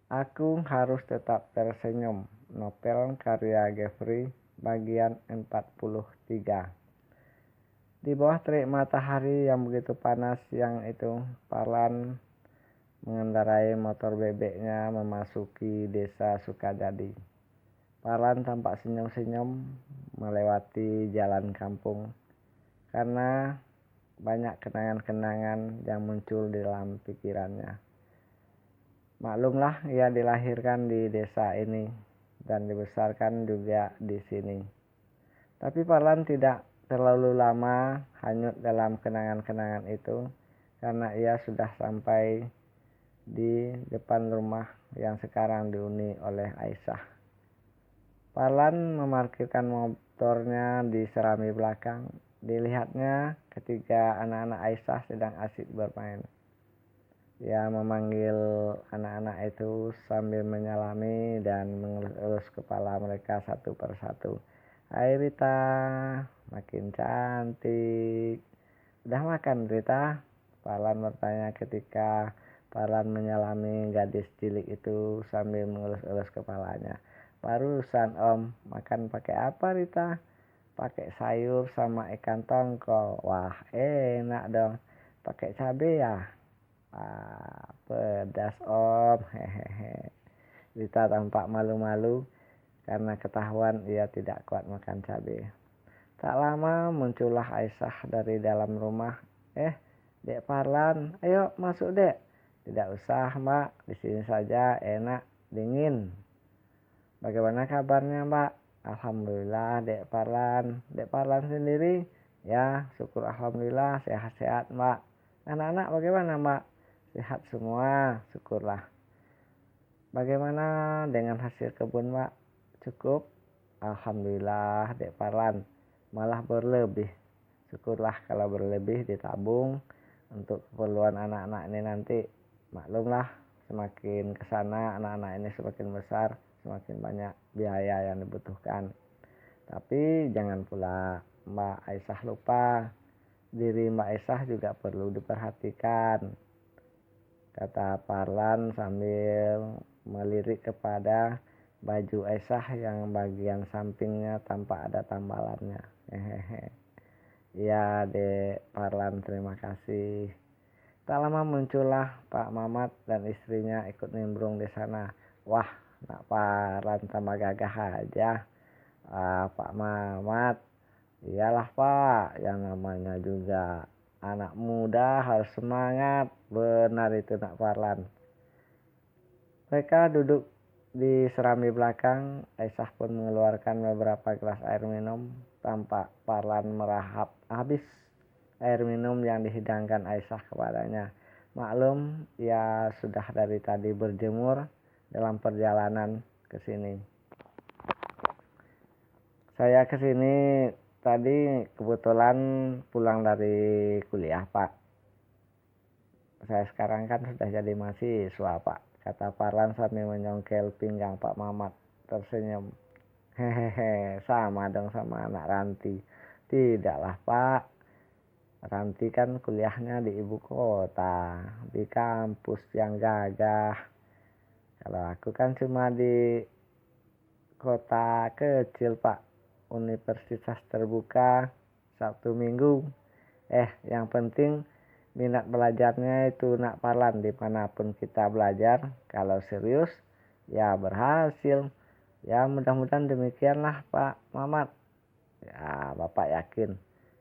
Aku harus tetap tersenyum. Novel karya Geoffrey bagian 43. Di bawah terik matahari yang begitu panas siang itu, Parlan mengendarai motor bebeknya memasuki desa Sukajadi. Parlan tampak senyum-senyum melewati jalan kampung karena banyak kenangan-kenangan yang muncul di dalam pikirannya. Maklumlah, ia dilahirkan di desa ini dan dibesarkan juga di sini. Tapi Parlan tidak terlalu lama hanyut dalam kenangan-kenangan itu karena ia sudah sampai di depan rumah yang sekarang dihuni oleh Aisyah. Parlan memarkirkan motornya di serami belakang. Dilihatnya ketika anak-anak Aisyah sedang asik bermain. Ia memanggil anak-anak itu sambil menyalami dan mengelus kepala mereka satu persatu. Hai Rita, makin cantik. Udah makan Rita? Parlan bertanya ketika Parlan menyalami gadis cilik itu sambil mengelus-elus kepalanya. Barusan Om, makan pakai apa Rita? Pakai sayur sama ikan tongkol. Wah enak dong. Pakai cabai ya? Pedas Om. Hehehe. Rita tampak malu-malu karena ketahuan ia tidak kuat makan cabai. Tak lama muncullah Aisyah dari dalam rumah. Dek Parlan, ayo masuk dek. Tidak usah Mbak, di sini saja enak, dingin. Bagaimana kabarnya Mbak? Alhamdulillah Dek Parlan. Dek Parlan sendiri? Ya, syukur alhamdulillah sehat-sehat Mbak. Anak-anak bagaimana Mbak? Sehat semua, syukurlah. Bagaimana dengan hasil kebun Mbak? Cukup? Alhamdulillah Dek Parlan. Malah berlebih. Syukurlah kalau berlebih ditabung untuk keperluan anak-anak ini nanti. Maklumlah, semakin kesana anak-anak ini semakin besar, semakin banyak biaya yang dibutuhkan. Tapi jangan pula Mbak Aisyah lupa, diri Mbak Aisyah juga perlu diperhatikan, kata Parlan sambil melirik kepada baju Aisyah yang bagian sampingnya tampak ada tambalannya. Iya Dek Parlan, terima kasih. Tak lama muncullah Pak Mamat dan istrinya ikut nimbrung di sana. Wah, Nak Parlan tambah gagah aja. Pak Mamat, iyalah Pak, yang namanya juga anak muda harus semangat. Benar itu Nak Parlan. Mereka duduk di serami belakang. Aisyah pun mengeluarkan beberapa gelas air minum. Tampak Parlan merahap habis air minum yang dihidangkan Aisyah kepadanya. Maklum, ia sudah dari tadi berjemur dalam perjalanan ke sini. Saya ke sini tadi kebetulan pulang dari kuliah, Pak. Saya sekarang kan sudah jadi mahasiswa, Pak, kata Parlan sambil menyongkel pinggang Pak Mamat tersenyum. Hehehe, sama dong sama anak Ranti. Tidaklah, Pak. Ranti kan kuliahnya di ibu kota, di kampus yang gagah. Kalau aku kan cuma di kota kecil, Pak. Universitas terbuka Sabtu Minggu. Yang penting minat belajarnya itu Nak Parlan, dimanapun kita belajar. Kalau serius, ya berhasil. Ya mudah-mudahan demikianlah Pak Mamat. Ya Bapak yakin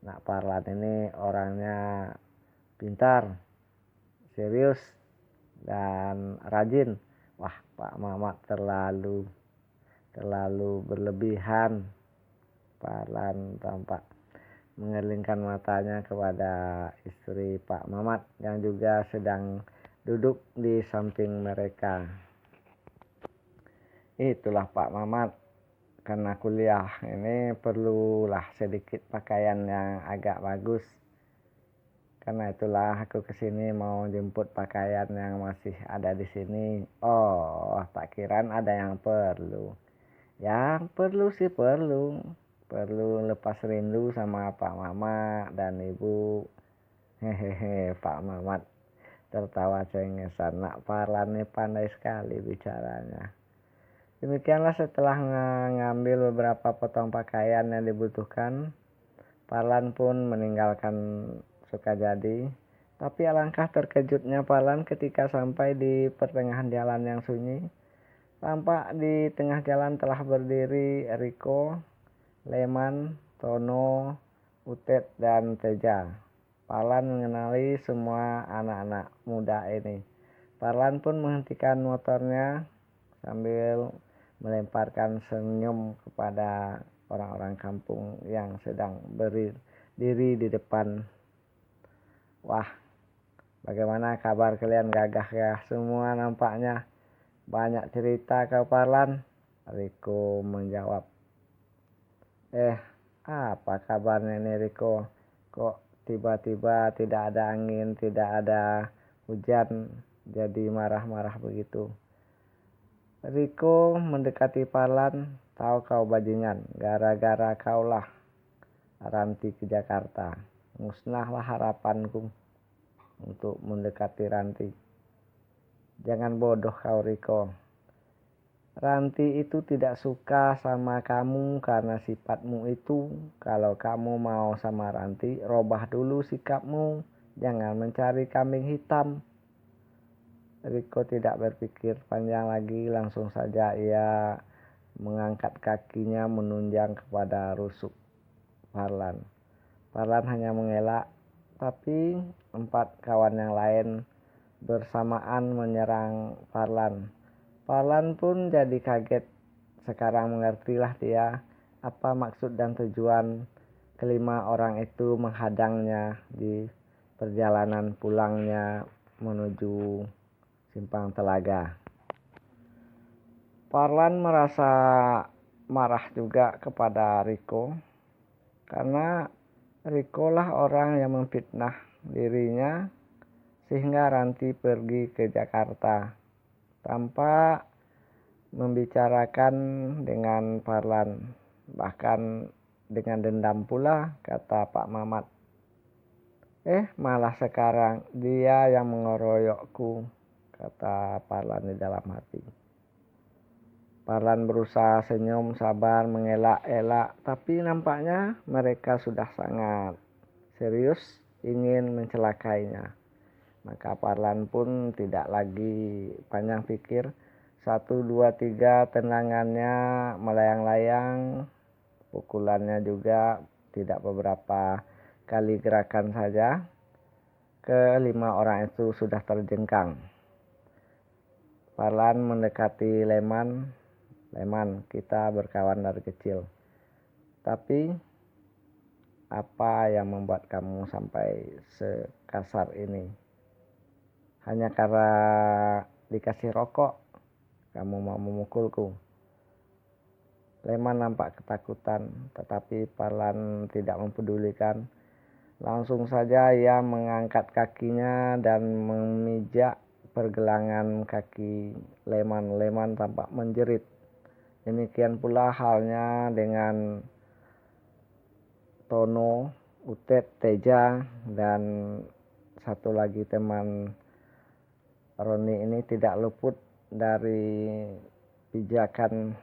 Nak Parlan ini orangnya pintar, serius, dan rajin. Wah Pak Mamat terlalu berlebihan. Parlan tampak mengerlingkan matanya kepada istri Pak Mamat yang juga sedang duduk di samping mereka. Itulah Pak Mamat, karena kuliah ini perlulah sedikit pakaian yang agak bagus. Karena itulah aku kesini mau jemput pakaian yang masih ada di sini. Oh, tak kiraan ada yang perlu. Yang perlu sih perlu lepas rindu sama Pak Mamat dan Ibu. Hehehe, Pak Mamat tertawa cengesan. Nak Parlan ini pandai sekali bicaranya. Demikianlah setelah mengambil beberapa potong pakaian yang dibutuhkan, Parlan pun meninggalkan Sukajadi. Tapi alangkah terkejutnya Parlan ketika sampai di pertengahan jalan yang sunyi. Tampak di tengah jalan telah berdiri Riko, Leman, Tono, Utet, dan Teja. Parlan mengenali semua anak-anak muda ini. Parlan pun menghentikan motornya sambil melemparkan senyum kepada orang-orang kampung yang sedang berdiri di depan. Wah, bagaimana kabar kalian, gagah ya semua nampaknya. Banyak cerita kau Parlan, Riko menjawab. Apa kabarnya nih Riko? Kok tiba-tiba tidak ada angin, tidak ada hujan, jadi marah-marah begitu? Riko mendekati Parlan. Tahu kau bajingan, gara-gara kaulah Ranti ke Jakarta. Musnahlah harapanku untuk mendekati Ranti. Jangan bodoh kau Riko. Ranti itu tidak suka sama kamu karena sifatmu itu. Kalau kamu mau sama Ranti, robah dulu sikapmu. Jangan mencari kambing hitam. Riko tidak berpikir panjang lagi, langsung saja ia mengangkat kakinya menunjang kepada rusuk Parlan. Parlan hanya mengelak, tapi 4 kawan yang lain bersamaan menyerang Parlan. Parlan pun jadi kaget. Sekarang mengertilah dia apa maksud dan tujuan kelima orang itu menghadangnya di perjalanan pulangnya menuju Simpang Telaga. Parlan merasa marah juga kepada Riko karena Riko lah orang yang memfitnah dirinya sehingga Ranti pergi ke Jakarta tanpa membicarakan dengan Parlan, bahkan dengan dendam pula, kata Pak Mamat. Malah sekarang dia yang mengeroyokku, kata Parlan di dalam hati. Parlan berusaha senyum sabar mengelak-elak, tapi nampaknya mereka sudah sangat serius ingin mencelakainya. Maka Parlan pun tidak lagi panjang pikir. 1, 2, 3 tendangannya melayang-layang, pukulannya juga tidak beberapa kali gerakan saja. Kelima orang itu sudah terjengkang. Parlan mendekati Leman. Leman, kita berkawan dari kecil. Tapi apa yang membuat kamu sampai sekasar ini? Hanya karena dikasih rokok, kamu mau memukulku? Leman nampak ketakutan, tetapi Parlan tidak mempedulikan. Langsung saja ia mengangkat kakinya dan memijak pergelangan kaki Leman. Leman tampak menjerit. Demikian pula halnya dengan Tono, Utet, Teja, dan satu lagi teman Roni ini tidak luput dari pijakan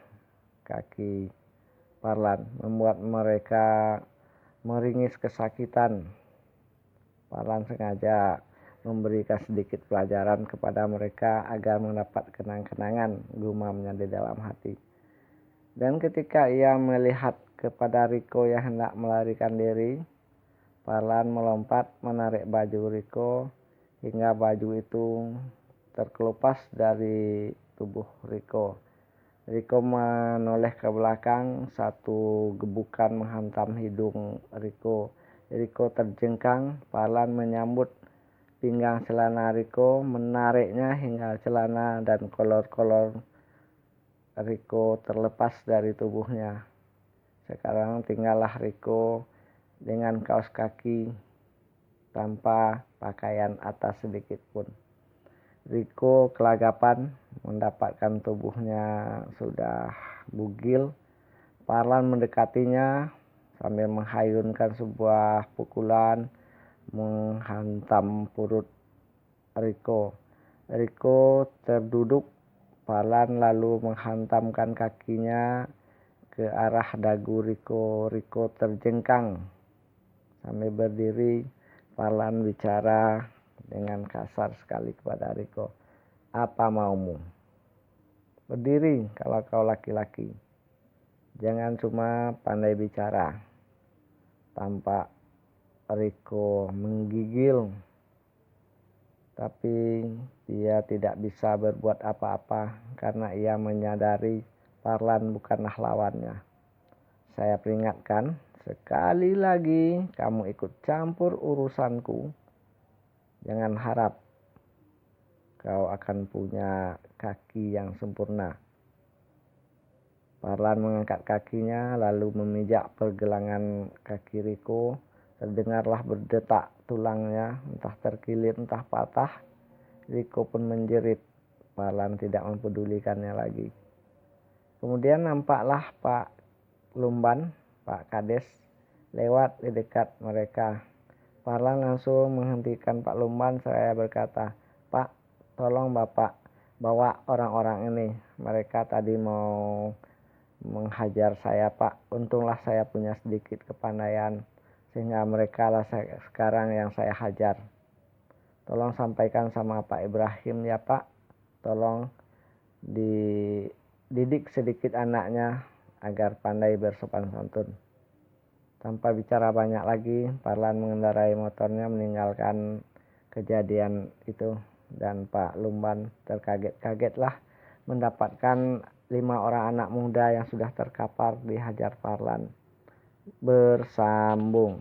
kaki Parlan, membuat mereka meringis kesakitan. Parlan sengaja memberikan sedikit pelajaran kepada mereka agar mendapat kenang-kenangan, gumamnya di dalam hati. Dan ketika ia melihat kepada Riko yang hendak melarikan diri, Parlan melompat menarik baju Riko hingga baju itu terkelupas dari tubuh Riko. Riko menoleh ke belakang, satu gebukan menghantam hidung Riko. Riko terjengkang. Parlan menyambut pinggang celana Riko, menariknya hingga celana dan kolor-kolor Riko terlepas dari tubuhnya. Sekarang tinggallah Riko dengan kaos kaki tanpa pakaian atas sedikit pun. Riko kelagapan mendapatkan tubuhnya sudah bugil. Parlan mendekatinya sambil menghayunkan sebuah pukulan menghantam perut Riko. Riko terduduk. Parlan lalu menghantamkan kakinya ke arah dagu Riko. Riko terjengkang. Sambil berdiri, Parlan bicara dengan kasar sekali kepada Riko. Apa maumu? Berdiri kalau kau laki-laki. Jangan cuma pandai bicara. Tampak Riko menggigil. Tapi dia tidak bisa berbuat apa-apa karena ia menyadari Parlan bukanlah lawannya. Saya peringatkan, sekali lagi kamu ikut campur urusanku, jangan harap kau akan punya kaki yang sempurna. Parlan mengangkat kakinya lalu memijak pergelangan kaki Riko. Terdengarlah berdetak tulangnya, entah terkilir entah patah. Riko pun menjerit. Parlan tidak mempedulikannya lagi. Kemudian nampaklah Pak Lumban, Pak Kades, lewat di dekat mereka. Parlan langsung menghentikan Pak Lumban. Saya berkata, Pak, tolong Bapak bawa orang-orang ini. Mereka tadi mau menghajar saya, Pak. Untunglah saya punya sedikit kepandaian, sehingga mereka lah sekarang yang saya hajar. Tolong sampaikan sama Pak Ibrahim ya Pak. Tolong dididik sedikit anaknya agar pandai bersopan santun. Tanpa bicara banyak lagi, Parlan mengendarai motornya meninggalkan kejadian itu. Dan Pak Lumban terkaget-kagetlah mendapatkan 5 orang anak muda yang sudah terkapar dihajar Parlan. Bersambung.